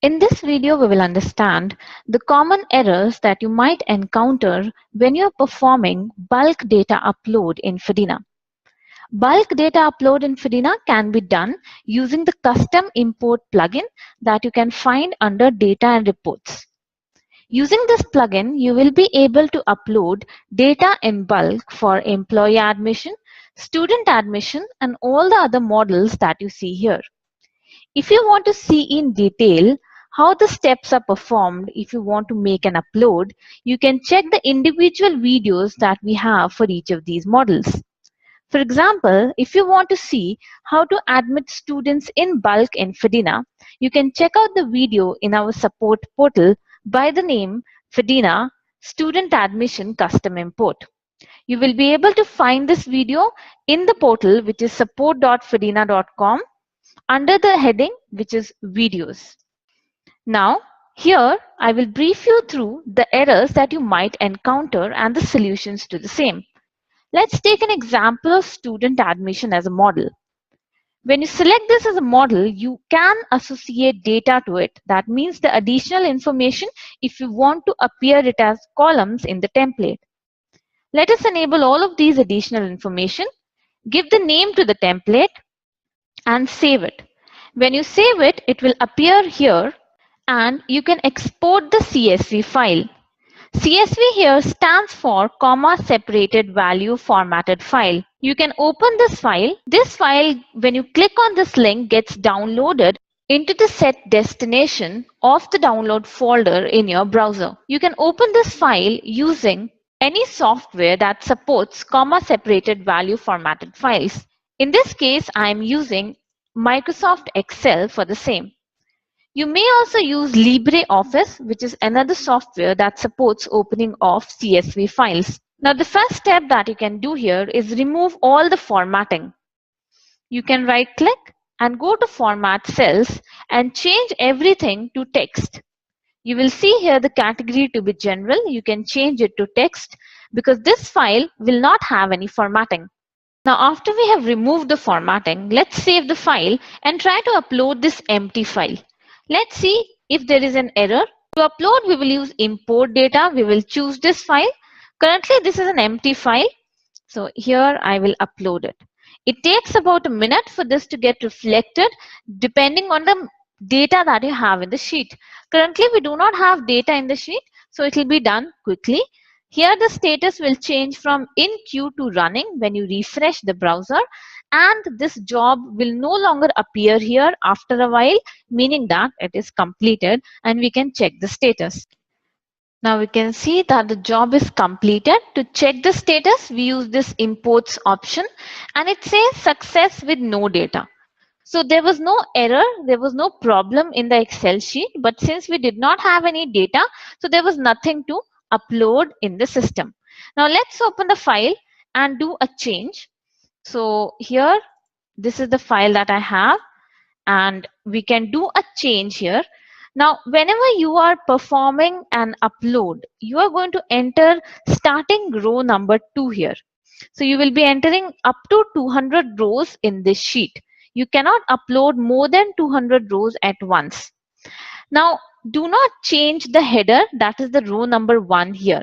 In this video, we will understand the common errors that you might encounter when you're performing bulk data upload in Fedina. Bulk data upload in Fedina can be done using the custom import plugin that you can find under data and reports. Using this plugin, you will be able to upload data in bulk for employee admission, student admission, and all the other models that you see here. If you want to see in detail how the steps are performed if you want to make an upload, you can check the individual videos that we have for each of these models. For example, if you want to see how to admit students in bulk in Fedina, you can check out the video in our support portal by the name Fedina Student Admission Custom Import. You will be able to find this video in the portal, which is support.fedina.com, under the heading which is videos. Now here I will brief you through the errors that you might encounter and the solutions to the same. Let's take an example of student admission as a model. When you select this as a model, you can associate data to it. That means the additional information if you want to appear it as columns in the template. Let us enable all of these additional information, give the name to the template, and save it. When you save it, it will appear here and you can export the CSV file. CSV here stands for comma separated value formatted file. You can open this file. This file, when you click on this link, gets downloaded into the set destination of the download folder in your browser. You can open this file using any software that supports comma separated value formatted files. In this case, I am using Microsoft Excel for the same. You may also use LibreOffice, which is another software that supports opening of CSV files. Now, the first step that you can do here is remove all the formatting. You can right click and go to Format Cells and change everything to text. You will see here the category to be general. You can change it to text because this file will not have any formatting. Now, after we have removed the formatting, let's save the file and try to upload this empty file. Let's see if there is an error. To upload, we will use import data. We will choose this file. Currently, this is an empty file. So here I will upload it. It takes about a minute for this to get reflected depending on the data that you have in the sheet. Currently, we do not have data in the sheet, so it will be done quickly. Here the status will change from in queue to running when you refresh the browser, and this job will no longer appear here after a while, meaning that it is completed and we can check the status. Now we can see that the job is completed. To check the status, we use this imports option and it says success with no data. So there was no error, there was no problem in the Excel sheet, but since we did not have any data, so there was nothing to upload in the system. Now let's open the file and do a change. So here, this is the file that I have and we can do a change here. Now, whenever you are performing an upload, you are going to enter starting row number 2 here. So you will be entering up to 200 rows in this sheet. You cannot upload more than 200 rows at once. Now, do not change the header, that is the row number 1 here.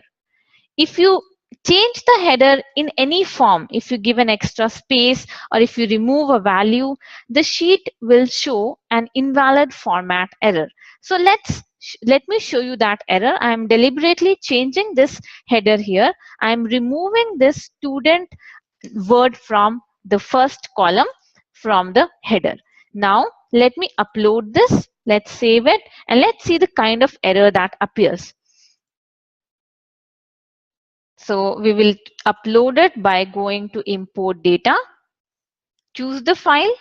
If you change the header in any form, if you give an extra space or if you remove a value, the sheet will show an invalid format error. So let me show you that error. I am deliberately changing this header here. I am removing this student word from the first column from the header. Now let me upload this. Let's save it and let's see the kind of error that appears. So we will upload it by going to import data, choose the file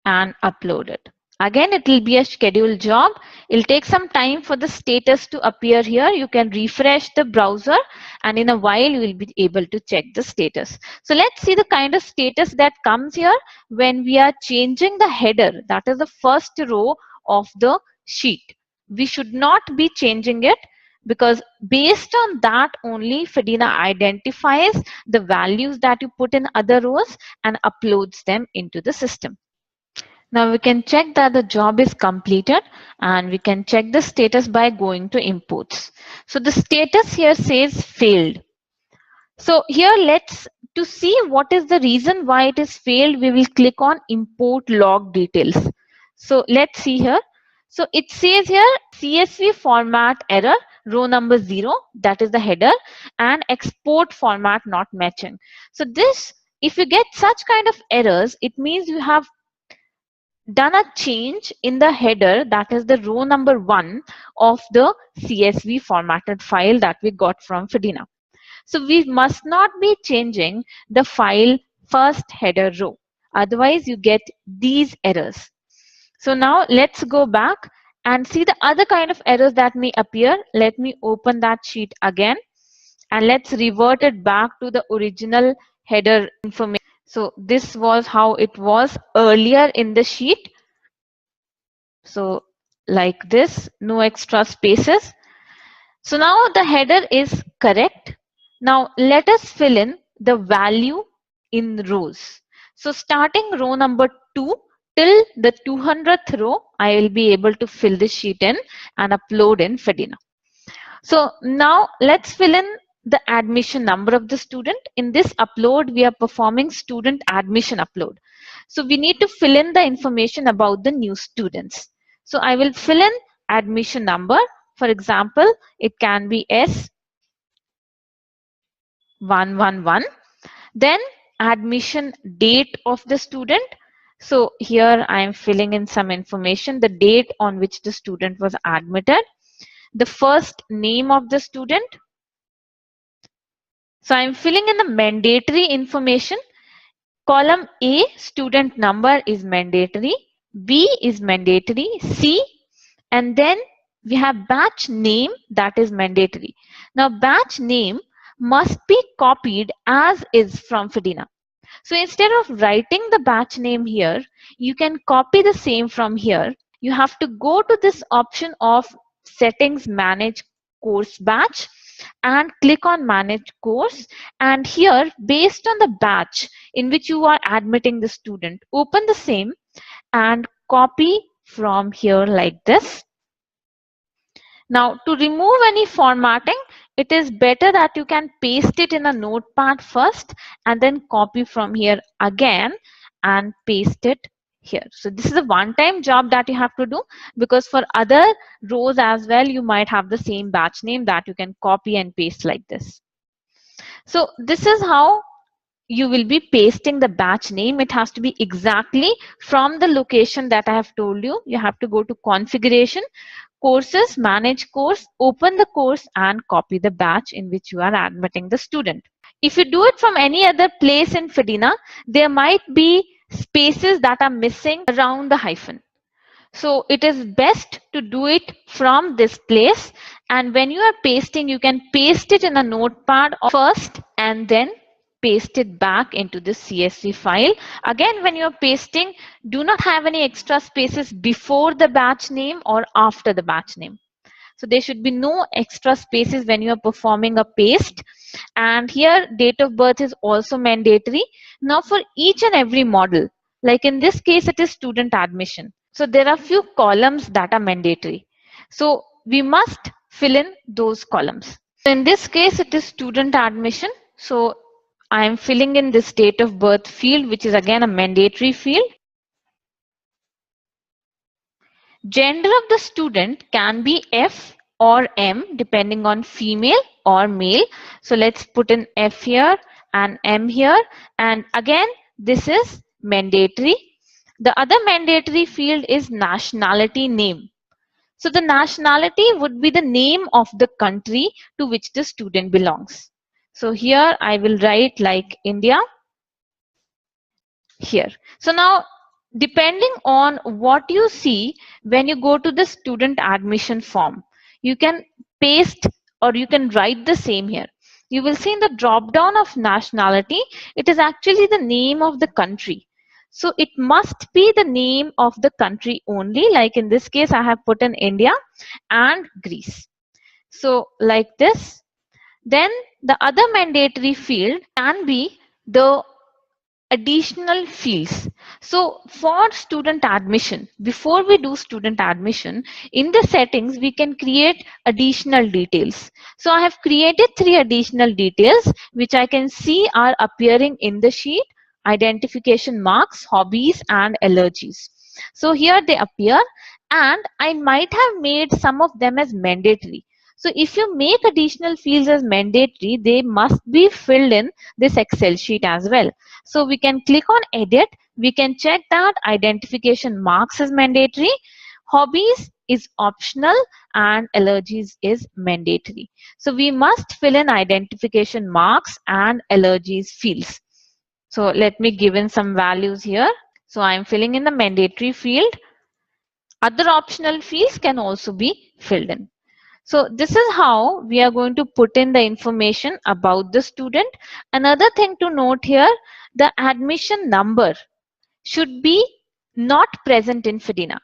and upload it. Again, it will be a scheduled job. It'll take some time for the status to appear here. You can refresh the browser and in a while you will be able to check the status. So let's see the kind of status that comes here when we are changing the header. That is the first row of the sheet. We should not be changing it because based on that only Fedina identifies the values that you put in other rows and uploads them into the system. Now we can check that the job is completed, and we can check the status by going to imports. So the status here says failed. So here to see what is the reason why it is failed, we will click on import log details. So let's see here. So it says here CSV format error, row number 0, that is the header, and export format not matching. So this, if you get such kind of errors, it means you have done a change in the header, that is the row number 1 of the CSV formatted file that we got from Fedina. So we must not be changing the file first header row. Otherwise you get these errors. So now let's go back and see the other kind of errors that may appear. Let me open that sheet again and let's revert it back to the original header information. So this was how it was earlier in the sheet. So like this, no extra spaces. So now the header is correct. Now let us fill in the value in rows. So starting row number 2 till the 200th row, I will be able to fill this sheet in and upload in Fedina. So now let's fill in the admission number of the student. In this upload, we are performing student admission upload. So we need to fill in the information about the new students. So I will fill in admission number. For example, it can be S111. Then admission date of the student. So here I am filling in some information, the date on which the student was admitted, the first name of the student. So I'm filling in the mandatory information. Column A, student number is mandatory, B is mandatory, C, and then we have batch name, that is mandatory. Now batch name must be copied as is from Fedina. So instead of writing the batch name here, you can copy the same from here. You have to go to this option of settings, manage course batch, and click on manage course. And here, based on the batch in which you are admitting the student, open the same and copy from here like this. Now to remove any formatting, it is better that you can paste it in a notepad first and then copy from here again and paste it here. So this is a one-time job that you have to do, because for other rows as well, you might have the same batch name that you can copy and paste like this. So this is how you will be pasting the batch name. It has to be exactly from the location that I have told you. You have to go to configuration, courses, manage course, open the course and copy the batch in which you are admitting the student. If you do it from any other place in Fedina, there might be spaces that are missing around the hyphen. So it is best to do it from this place, and when you are pasting, you can paste it in a notepad first and then paste it back into the CSV file. Again, when you're pasting, do not have any extra spaces before the batch name or after the batch name. So there should be no extra spaces when you are performing a paste. And here date of birth is also mandatory. Now for each and every model, like in this case, it is student admission. So there are few columns that are mandatory. So we must fill in those columns. So in this case, it is student admission. So I am filling in this date of birth field, which is again a mandatory field. Gender of the student can be F or M depending on female or male. So let's put in F here and M here. And again, this is mandatory. The other mandatory field is nationality name. So the nationality would be the name of the country to which the student belongs. So here I will write like India here. So now, depending on what you see when you go to the student admission form, you can paste or you can write the same here. You will see in the drop down of nationality, it is actually the name of the country. So it must be the name of the country only. Like in this case, I have put in India and Greece. So like this. Then the other mandatory field can be the additional fields. So for student admission, before we do student admission, in the settings we can create additional details. So I have created 3 additional details which I can see are appearing in the sheet: identification marks, hobbies, and allergies. So here they appear, and I might have made some of them as mandatory. So if you make additional fields as mandatory, they must be filled in this Excel sheet as well. So we can click on edit. We can check that identification marks is mandatory, hobbies is optional, and allergies is mandatory. So we must fill in identification marks and allergies fields. So let me give in some values here. So I'm filling in the mandatory field. Other optional fields can also be filled in. So this is how we are going to put in the information about the student. Another thing to note here, the admission number should be not present in FIDINA,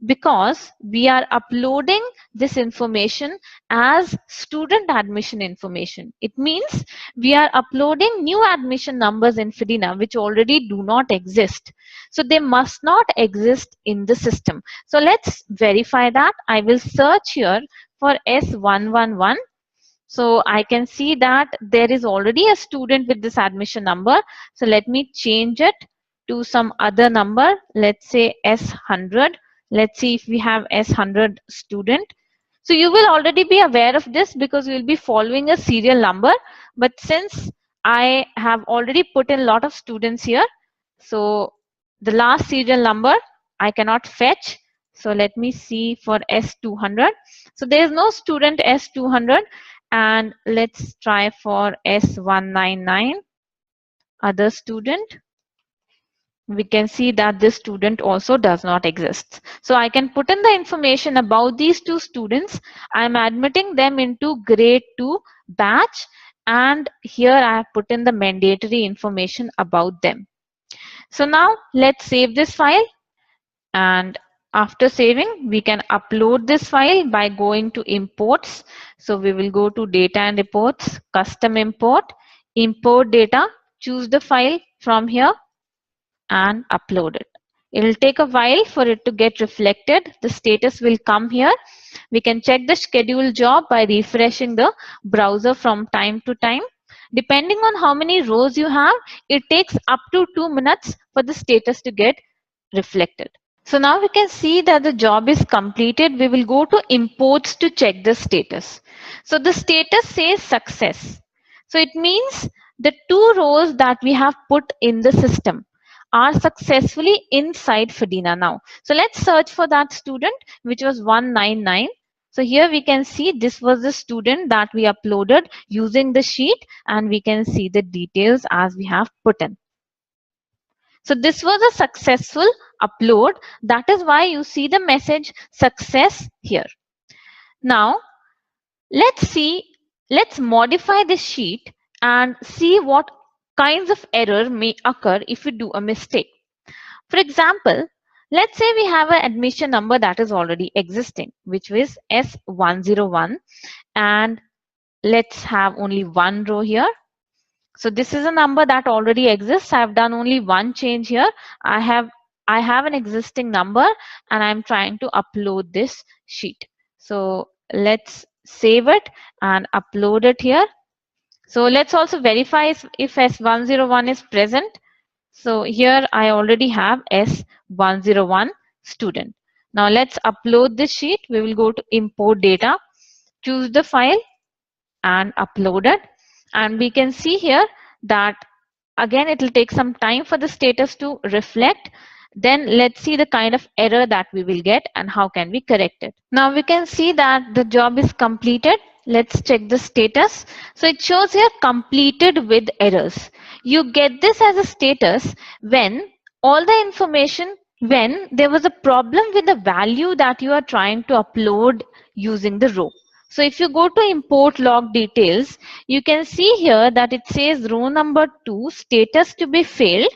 because we are uploading this information as student admission information. It means we are uploading new admission numbers in FIDINA which already do not exist. So they must not exist in the system. So let's verify that. I will search here for S111. So I can see that there is already a student with this admission number. So let me change it to some other number. Let's say S100. Let's see if we have S100 student. So you will already be aware of this because you will be following a serial number. But since I have already put in a lot of students here, so the last serial number I cannot fetch. So let me see for S200. So there is no student S200. And let's try for S199, other student. We can see that this student also does not exist. So I can put in the information about these 2 students. I'm admitting them into grade 2 batch, and here I have put in the mandatory information about them. So now let's save this file, and after saving we can upload this file by going to imports. So we will go to data and reports, custom import, import data, choose the file from here and upload it. It will take a while for it to get reflected. The status will come here. We can check the schedule job by refreshing the browser from time to time. Depending on how many rows you have, it takes up to 2 minutes for the status to get reflected. So now we can see that the job is completed. We will go to imports to check the status. So the status says success. So it means the 2 rows that we have put in the system are successfully inside FIDINA now. So let's search for that student, which was 199. So here we can see this was the student that we uploaded using the sheet, and we can see the details as we have put in. So this was a successful upload. That is why you see the message success here. Now let's modify this sheet and see what kinds of error may occur if we do a mistake. For example, let's say we have an admission number that is already existing, which is S101, and let's have only 1 row here. So this is a number that already exists. I have done only one change here. I have an existing number and I'm trying to upload this sheet. So let's save it and upload it here. So let's also verify if S101 is present. So here I already have S101 student. Now let's upload this sheet. We will go to import data, choose the file and upload it. And we can see here that again it will take some time for the status to reflect. Then let's see the kind of error that we will get and how can we correct it. Now we can see that the job is completed. Let's check the status. So it shows here completed with errors. You get this as a status when all the information, when there was a problem with the value that you are trying to upload using the row. So if you go to import log details, you can see here that it says row number 2, status to be failed,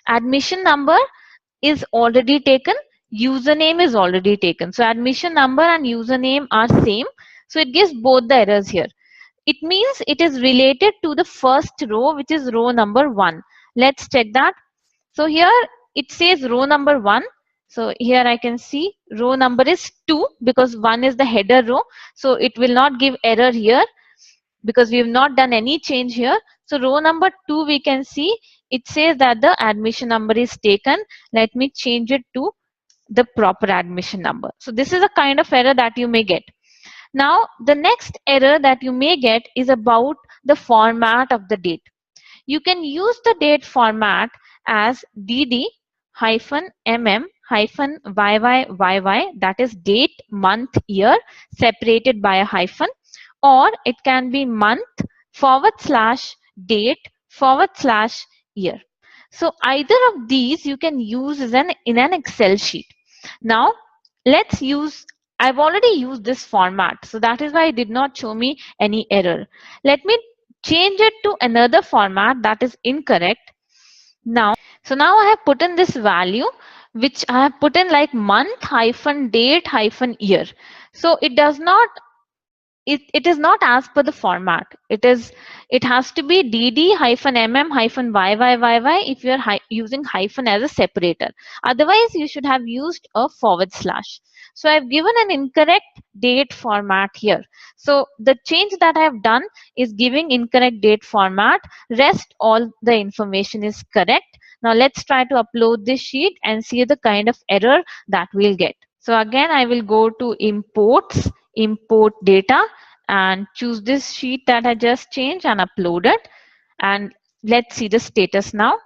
admission number is already taken, username is already taken. So admission number and username are same. So it gives both the errors here. It means it is related to the first row, which is row number 1. Let's check that. So here it says row number 1. So here I can see row number is 2 because 1 is the header row. So it will not give error here because we have not done any change here. So row number 2 we can see it says that the admission number is taken. Let me change it to the proper admission number. So this is a kind of error that you may get. Now the next error that you may get is about the format of the date. You can use the date format as dd hyphen mm hyphen YYYY, that is date, month, year separated by a hyphen, or it can be month / date / year. So either of these you can use in an Excel sheet. Now let's use, I've already used this format, so that is why it did not show me any error. Let me change it to another format that is incorrect. Now, so now I have put in this value, which I have put in like month hyphen date hyphen year. So it does not, it is not as per the format. It has to be dd hyphen mm hyphen YYYY if you are using hyphen as a separator. Otherwise you should have used a /. So I've given an incorrect date format here. So the change that I have done is giving incorrect date format. Rest all the information is correct. Now let's try to upload this sheet and see the kind of error that we'll get. So again I will go to imports, import data, and choose this sheet that I just changed and upload it. And let's see the status now.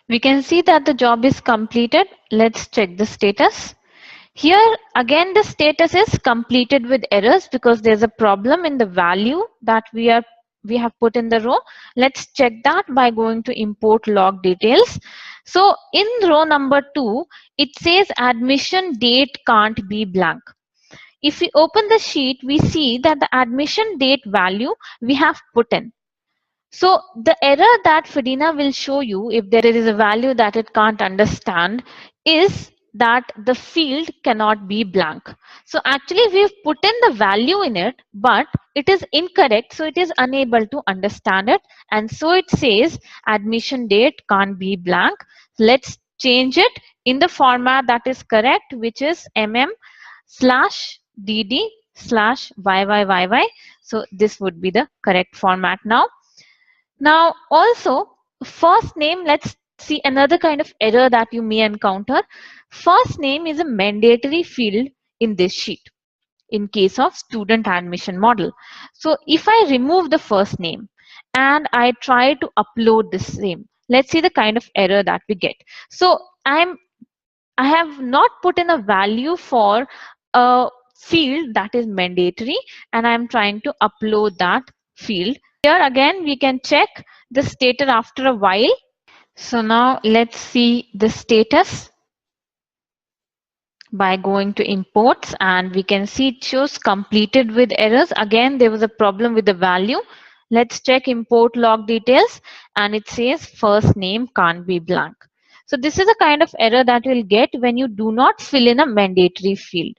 We can see that the job is completed. Let's check the status. Here again the status is completed with errors because there's a problem in the value that we have put in the row. Let's check that by going to import log details. So in row number 2 it says admission date can't be blank. If we open the sheet, we see that the admission date value we have put in. So the error that FEDINA will show you if there is a value that it can't understand is that the field cannot be blank. So actually we've put in the value in it, but it is incorrect. So it is unable to understand it. And so it says admission date can't be blank. Let's change it in the format that is correct, which is mm/dd/YYYY. So this would be the correct format now. Now also first name, let's see another kind of error that you may encounter. First name is a mandatory field in this sheet in case of student admission model. So if I remove the first name and I try to upload the same, let's see the kind of error that we get. So I have not put in a value for a field that is mandatory and I'm trying to upload that field. Here again we can check the status after a while. So now let's see the status by going to imports, and we can see it shows completed with errors. Again there was a problem with the value. Let's check import log details and it says first name can't be blank. So this is a kind of error that you'll get when you do not fill in a mandatory field.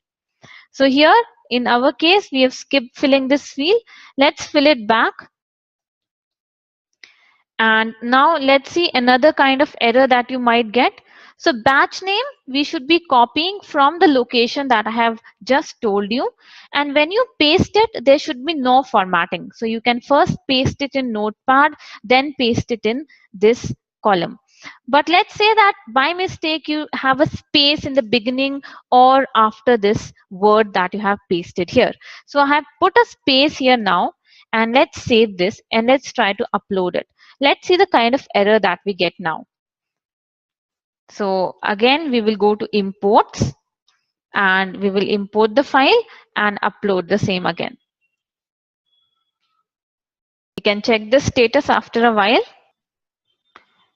So here in our case we have skipped filling this field. Let's fill it back. And now let's see another kind of error that you might get. So batch name we should be copying from the location that I have just told you, and when you paste it there should be no formatting. So you can first paste it in Notepad, then paste it in this column. But let's say that by mistake you have a space in the beginning or after this word that you have pasted here. So I have put a space here now, and let's save this and let's try to upload it. Let's see the kind of error that we get now. So again we will go to imports and we will import the file and upload the same again. We can check the status after a while.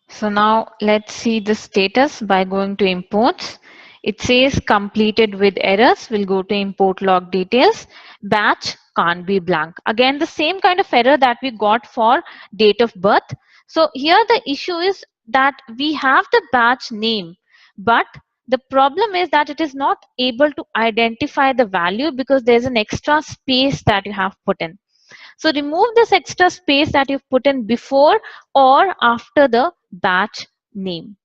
So now let's see the status by going to imports. It says completed with errors. We'll go to import log details. Batch can't be blank. Again the same kind of error that we got for date of birth. So here the issue is that we have the batch name, but the problem is that it is not able to identify the value because there's an extra space that you have put in. So remove this extra space that you've put in before or after the batch name.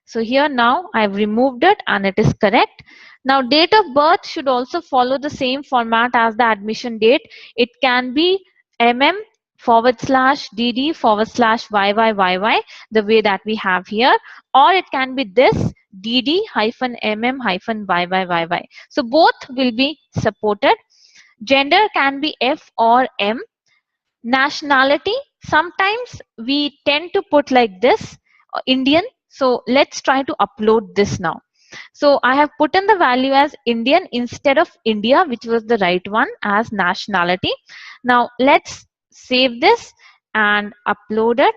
So here now I've removed it and it is correct. Now date of birth should also follow the same format as the admission date. It can be mm/dd/YYYY, the way that we have here, or it can be this dd-mm-YYYY. So both will be supported. Gender can be F or M. Nationality, sometimes we tend to put like this, Indian. So let's try to upload this now. So I have put in the value as Indian instead of India, which was the right one, as nationality. Now let's save this and upload it.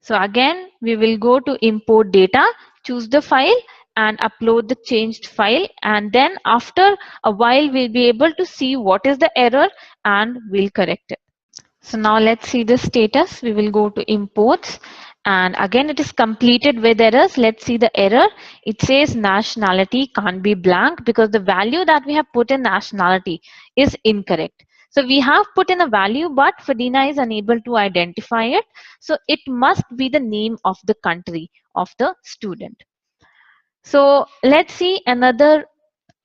So again, we will go to import data, choose the file and upload the changed file, and then after a while we'll be able to see what is the error and we'll correct it. So now let's see the status. We will go to imports and again it is completed with errors. Let's see the error. It says nationality can't be blank because the value that we have put in nationality is incorrect. So we have put in a value but FEDINA is unable to identify it. So it must be the name of the country of the student. So let's see another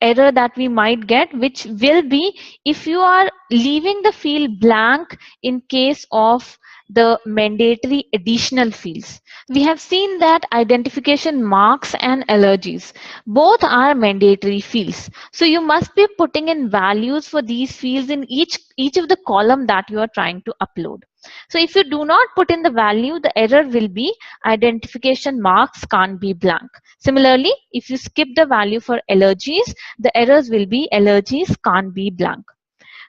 error that we might get, which will be if you are leaving the field blank in case of the mandatory additional fields. We have seen that identification marks and allergies both are mandatory fields. So you must be putting in values for these fields in each of the column that you are trying to upload. So if you do not put in the value, the error will be identification marks can't be blank. Similarly, if you skip the value for allergies, the errors will be allergies can't be blank.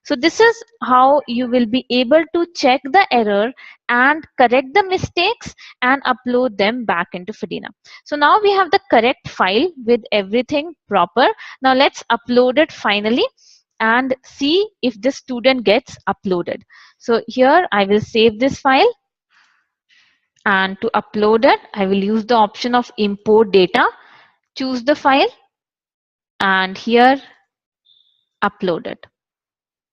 So this is how you will be able to check the error and correct the mistakes and upload them back into FEDINA. So now we have the correct file with everything proper. Now let's upload it finally and see if the student gets uploaded. So here I will save this file, and to upload it I will use the option of import data, choose the file and here upload it.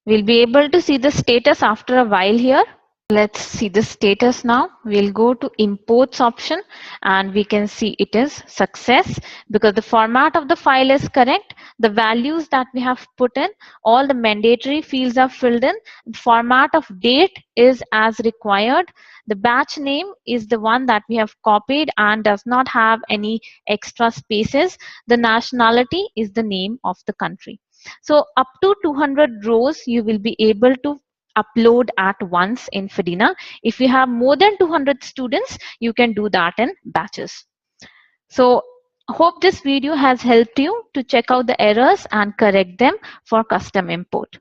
We'll be able to see the status after a while here. Let's see the status now. We'll go to imports option and we can see it is success because the format of the file is correct. The values that we have put in, all the mandatory fields are filled in. The format of date is as required. The batch name is the one that we have copied and does not have any extra spaces. The nationality is the name of the country. So up to 200 rows you will be able to upload at once in FEDINA. If you have more than 200 students, you can do that in batches. So hope this video has helped you to check out the errors and correct them for custom import.